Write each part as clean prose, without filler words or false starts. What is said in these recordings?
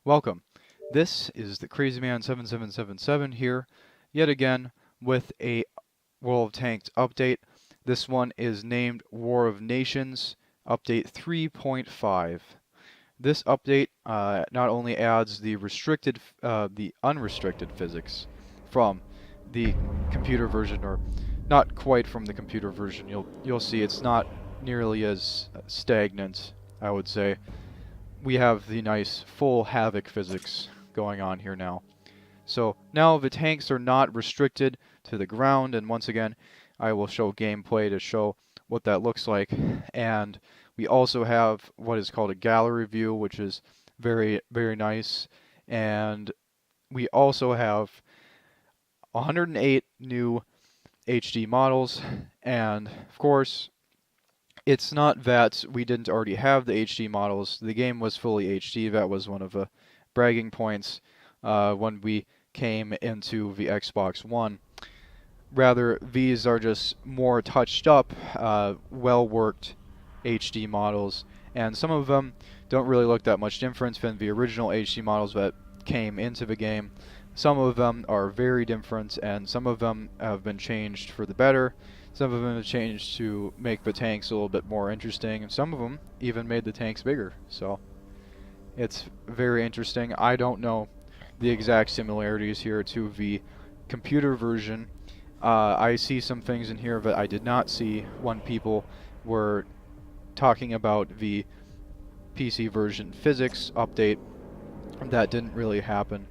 Welcome. This is the Crazy Man 7777 here, yet again with a World of Tanks update. This one is named War of Nations Update 3.5. This update not only adds the unrestricted physics from the computer version, or not quite from the computer version. You'll see it's not nearly as stagnant, I would say. We have the nice full havoc physics going on here now. So now the tanks are not restricted to the ground, and once again I will show gameplay to show what that looks like. And we also have what is called a gallery view, which is very nice. And we also have 108 new HD models, and of course it's not that we didn't already have the HD models. The game was fully HD. That was one of the bragging points when we came into the Xbox One. Rather, these are just more touched up, well-worked HD models, and some of them don't really look that much different than the original HD models that came into the game. Some of them are very different, and some of them have been changed for the better. Some of them have changed to make the tanks a little bit more interesting, and some of them even made the tanks bigger. So it's very interesting. I don't know the exact similarities here to the computer version. I see some things in here that I did not see when people were talking about the PC version physics update. That didn't really happen.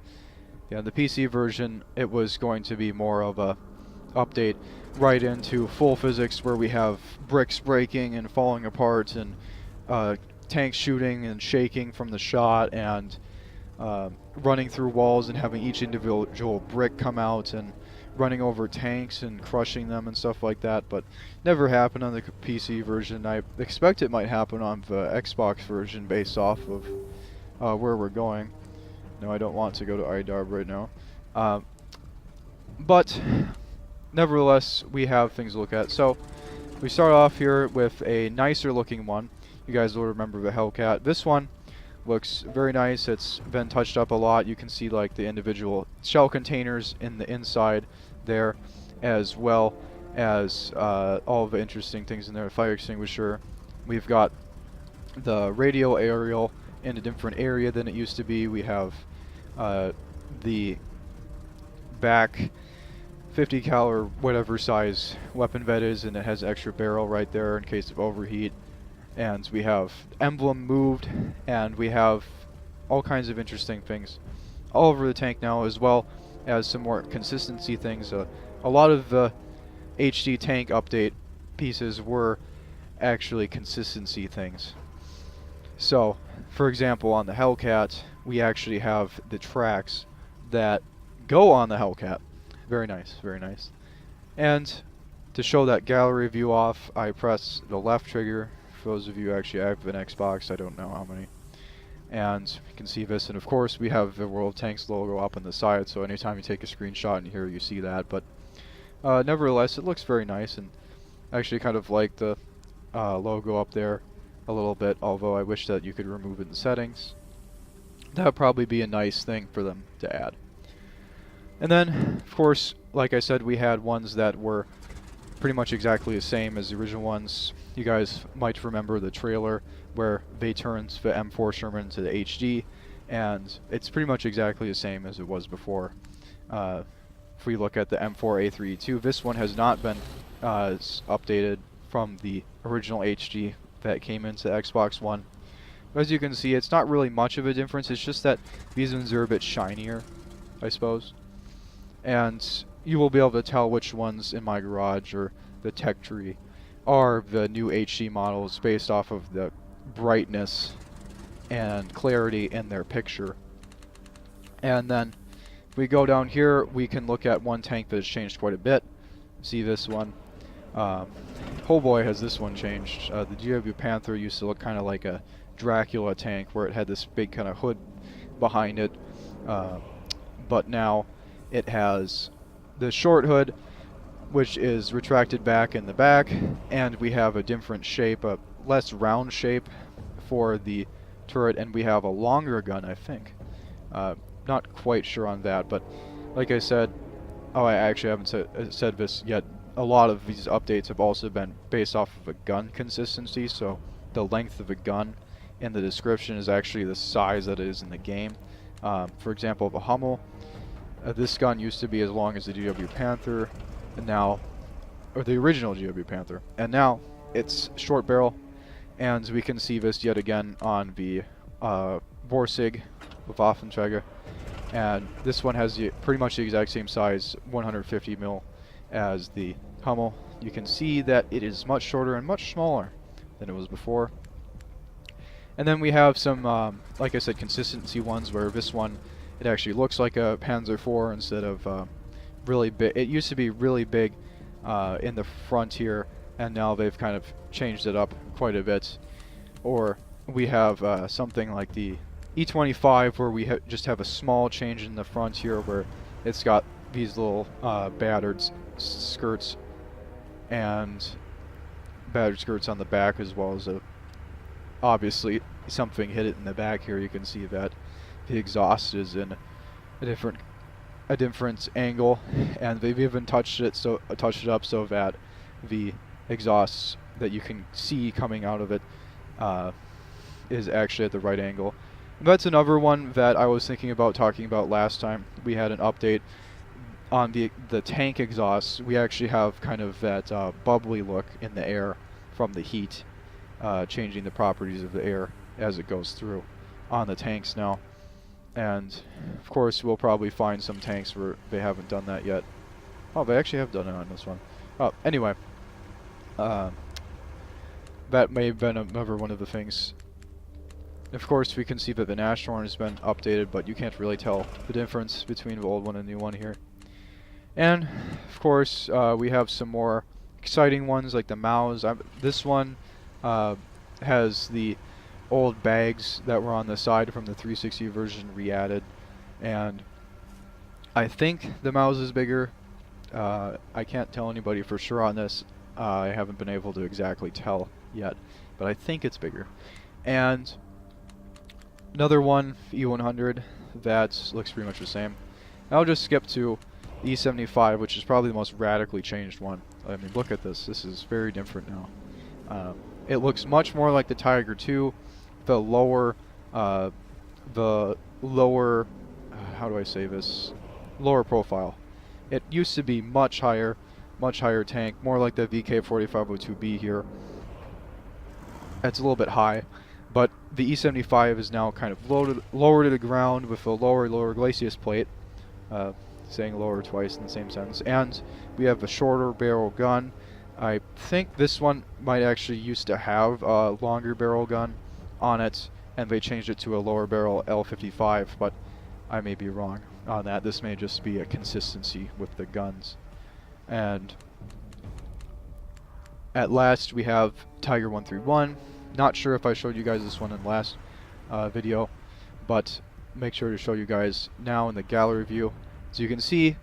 Yeah, the PC version, it was going to be more of a update right into full physics, where we have bricks breaking and falling apart, and tanks shooting and shaking from the shot, and running through walls and having each individual brick come out and running over tanks and crushing them and stuff like that. But never happened on the PC version. I expect it might happen on the Xbox version based off of where we're going. No, I don't want to go to IDARB right now. But nevertheless, we have things to look at. So we start off here with a nicer looking one. You guys will remember the Hellcat. This one looks very nice. It's been touched up a lot. You can see like the individual shell containers in the inside there, as well as all of the interesting things in there. Fire extinguisher. We've got the radio aerial in a different area than it used to be. We have the back 50 caliber whatever size weapon that is, and it has extra barrel right there in case of overheat. And we have emblem moved, and we have all kinds of interesting things all over the tank now, as well as some more consistency things. A lot of the HD tank update pieces were actually consistency things. So, for example, on the Hellcat, we actually have the tracks that go on the Hellcat. Very nice, very nice. And to show that gallery view off, I press the left trigger. For those of you actually have an Xbox, I don't know how many. And you can see this, and of course we have the World of Tanks logo up on the side, so anytime you take a screenshot in here you see that. But nevertheless, it looks very nice, and I actually kind of like the logo up there a little bit, although I wish that you could remove it in settings. That would probably be a nice thing for them to add. And then, of course, like I said, we had ones that were pretty much exactly the same as the original ones. You guys might remember the trailer where they turned the M4 Sherman to the HD, and it's pretty much exactly the same as it was before. If we look at the M4A3E2, this one has not been updated from the original HD that came into Xbox One. As you can see, it's not really much of a difference. It's just that these ones are a bit shinier, I suppose. And you will be able to tell which ones in my garage or the tech tree are the new HD models based off of the brightness and clarity in their picture. And then if we go down here, we can look at one tank that has changed quite a bit. See this one. Oh boy, has this one changed. The GW Panther used to look kind of like a Dracula tank, where it had this big kind of hood behind it. But now it has the short hood, which is retracted back in the back, and we have a different shape, a less round shape for the turret, and we have a longer gun, I think. Not quite sure on that, but like I said, oh, I actually haven't said this yet. A lot of these updates have also been based off of a gun consistency, so the length of a gun in the description is actually the size that it is in the game. For example, the Hummel, this gun used to be as long as the GW Panther, and now, or the original GW Panther, and now it's short barrel, and we can see this yet again on the Borsig with Waffenträger. And this one has pretty much the exact same size, 150 mil, as the Hummel. You can see that it is much shorter and much smaller than it was before. And then we have some, like I said, consistency ones, where this one, it actually looks like a Panzer IV instead of really big. It used to be really big in the front here, and now they've kind of changed it up quite a bit. Or we have something like the E25, where we just have a small change in the front here, where it's got these little battered skirts and battered skirts on the back, as well as obviously something hit it in the back here. You can see that the exhaust is in a different angle, and they've even touched it up so that the exhaust that you can see coming out of it is actually at the right angle. And that's another one that I was thinking about talking about last time. We had an update on the tank exhaust. We actually have kind of that bubbly look in the air from the heat, changing the properties of the air as it goes through on the tanks now. And of course we'll probably find some tanks where they haven't done that yet. Oh, they actually have done it on this one. Anyway, that may have been another one of the things. Of course, we can see that the Nashorn has been updated, but you can't really tell the difference between the old one and the new one here. And of course, we have some more exciting ones like the Maus. This one has the old bags that were on the side from the 360 version re-added, and I think the Maus is bigger. I can't tell anybody for sure on this. I haven't been able to exactly tell yet, but I think it's bigger. And another one, E100, that looks pretty much the same. I'll just skip to E75, which is probably the most radically changed one. I mean, look at this. This is very different now. It looks much more like the Tiger II. The lower, how do I say this? Lower profile. It used to be much higher tank, more like the VK4502B here. It's a little bit high, but the E75 is now kind of lower to the ground with a lower glacis plate, saying lower twice in the same sentence, and we have a shorter barrel gun. I think this one might actually used to have a longer barrel gun on it, and they changed it to a lower barrel L55, but I may be wrong on that. This may just be a consistency with the guns. And at last we have Tiger 131. Not sure if I showed you guys this one in the last video, but make sure to show you guys now in the gallery view. So you can see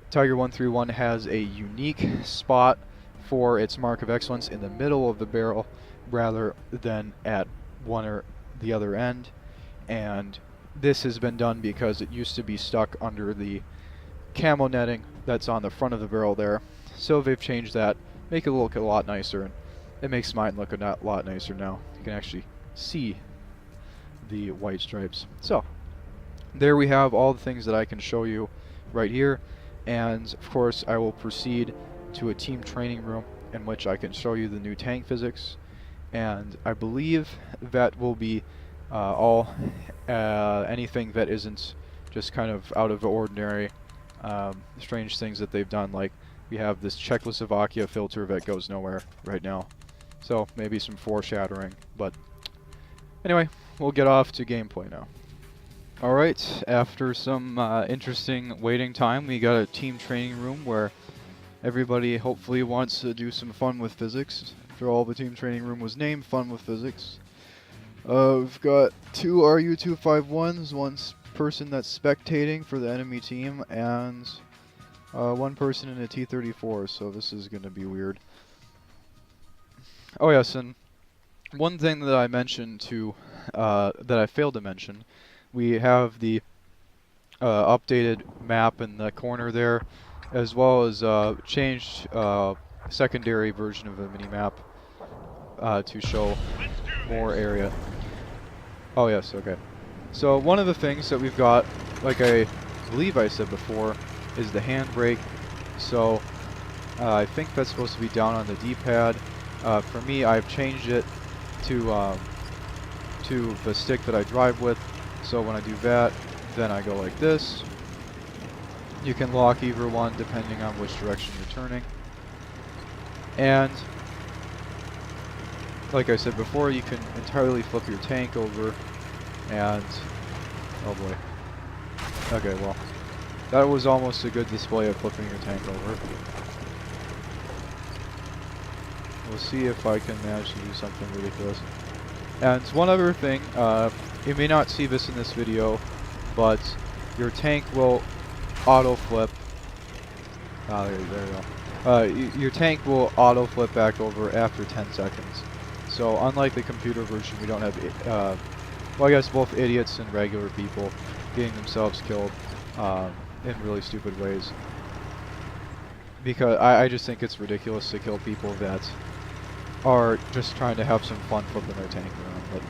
Tiger 131 has a unique spot for its mark of excellence in the middle of the barrel rather than at one or the other end, and this has been done because it used to be stuck under the camo netting that's on the front of the barrel there. So they've changed that, make it look a lot nicer, and it makes mine look a lot nicer now. You can actually see the white stripes. So there we have all the things that I can show you right here, and of course I will proceed to a team training room in which I can show you the new tank physics, and I believe that will be anything that isn't just kind of out of the ordinary, strange things that they've done. Like we have this Czechoslovakia filter that goes nowhere right now, so maybe some foreshadowing. But anyway, we'll get off to gameplay now. Alright, after some interesting waiting time, we got a team training room where everybody hopefully wants to do some fun with physics. After all, the team training room was named Fun with Physics. We've got two RU-251s, one person that's spectating for the enemy team, and one person in a T-34, so this is going to be weird. Oh yes, and one thing that I mentioned that I failed to mention, we have the updated map in the corner there, as well as changed secondary version of the mini map to show more area. Oh yes, okay. So one of the things that we've got, like I believe I said before, is the handbrake. So I think that's supposed to be down on the D-pad. For me, I've changed it to the stick that I drive with. So when I do that, then I go like this. You can lock either one depending on which direction you're turning. And like I said before, you can entirely flip your tank over and... oh boy. Okay, well, that was almost a good display of flipping your tank over. We'll see if I can manage to do something ridiculous. And one other thing, you may not see this in this video, but your tank will auto flip. There you go. Your tank will auto flip back over after 10 seconds. So unlike the computer version, we don't have, well, I guess both idiots and regular people getting themselves killed in really stupid ways. Because I just think it's ridiculous to kill people that are just trying to have some fun flipping their tank around. But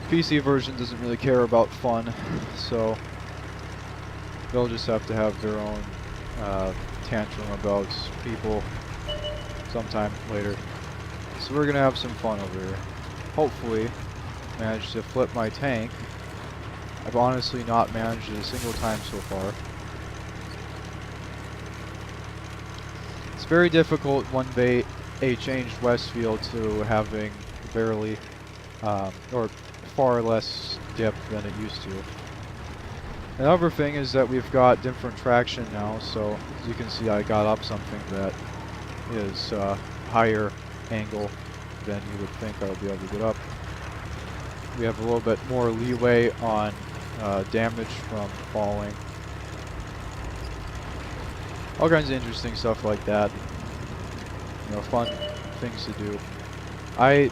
PC version doesn't really care about fun, so they'll just have to have their own tantrum about people sometime later. So we're gonna have some fun over here. Hopefully, manage to flip my tank. I've honestly not managed it a single time so far. It's very difficult when they changed Westfield to having barely, or far less dip than it used to. Another thing is that we've got different traction now, so as you can see I got up something that is higher angle than you would think I would be able to get up. We have a little bit more leeway on damage from falling. All kinds of interesting stuff like that. You know, fun things to do. I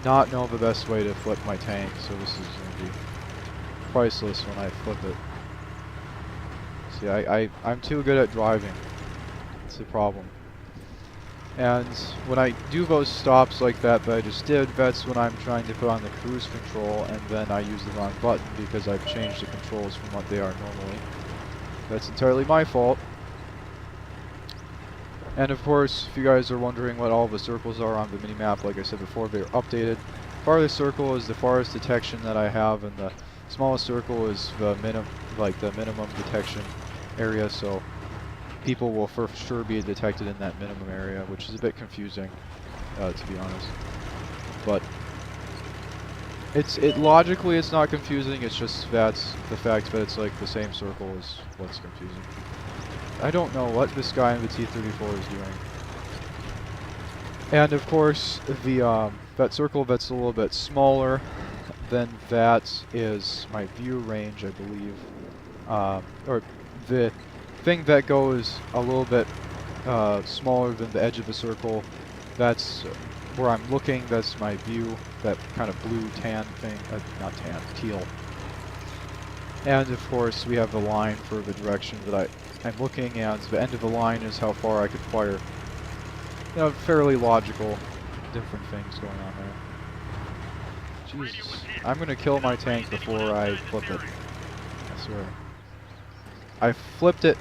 not know the best way to flip my tank, so this is going to be priceless when I flip it. See, I'm too good at driving. It's the problem. And when I do those stops like that I just did, that's when I'm trying to put on the cruise control and then I use the wrong button because I've changed the controls from what they are normally. That's entirely my fault. And of course, if you guys are wondering what all the circles are on the mini-map, like I said before, they're updated. Farthest circle is the farthest detection that I have, and the smallest circle is the minimum detection area, so people will for sure be detected in that minimum area, which is a bit confusing, to be honest. But logically it's not confusing, it's just that's the fact that it's like the same circle is what's confusing. I don't know what this guy in the T-34 is doing. And of course, the that circle that's a little bit smaller than that is my view range, I believe. Or the thing that goes a little bit smaller than the edge of the circle, that's where I'm looking, that's my view, that kind of blue tan thing, not tan, teal. And of course we have the line for the direction that I'm looking, and the end of the line is how far I could fire. You know, fairly logical, different things going on there. Jesus, I'm gonna kill my tank before I flip it, I swear. I flipped it.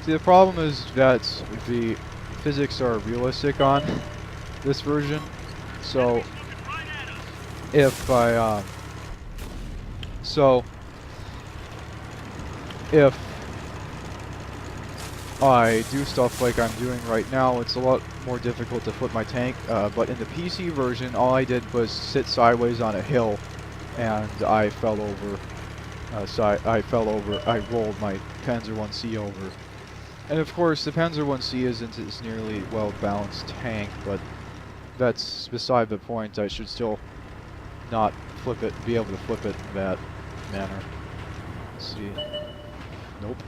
See, the problem is that the physics are realistic on this version, so if I, if I do stuff like I'm doing right now, it's a lot more difficult to flip my tank, but in the PC version, all I did was sit sideways on a hill, and I fell over, I rolled my Panzer 1C over. And of course, the Panzer 1C isn't this nearly well-balanced tank, but that's beside the point. I should still not flip it, be able to flip it in that manner. Let's see. Nope.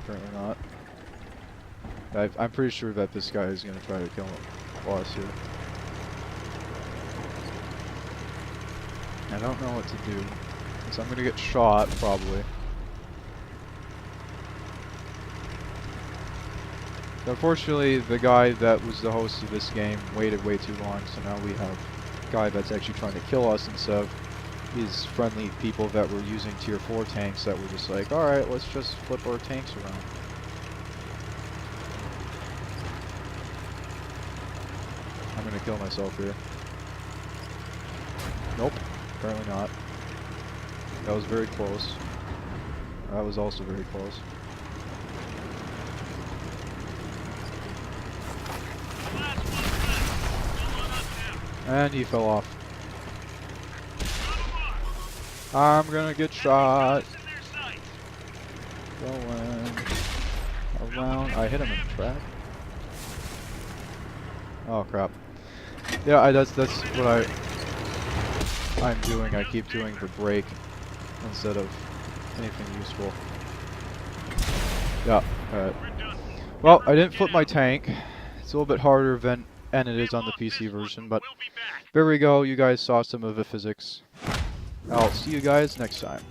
Apparently not. I'm pretty sure that this guy is going to try to kill us here. I don't know what to do. So I'm going to get shot, probably. Unfortunately, the guy that was the host of this game waited way too long, so now we have a guy that's actually trying to kill us instead of these friendly people that were using tier 4 tanks that were just like, alright, let's just flip our tanks around. I'm gonna kill myself here. Nope, apparently not. That was very close. That was also very close. And he fell off. I'm gonna get shot. Going around. I hit him in the track. Oh crap. Yeah, that's what I'm doing. I keep doing the brake instead of anything useful. Yeah. Alright. Well, I didn't flip my tank. It's a little bit harder than it is on the PC version, but there we go. You guys saw some of the physics. I'll see you guys next time.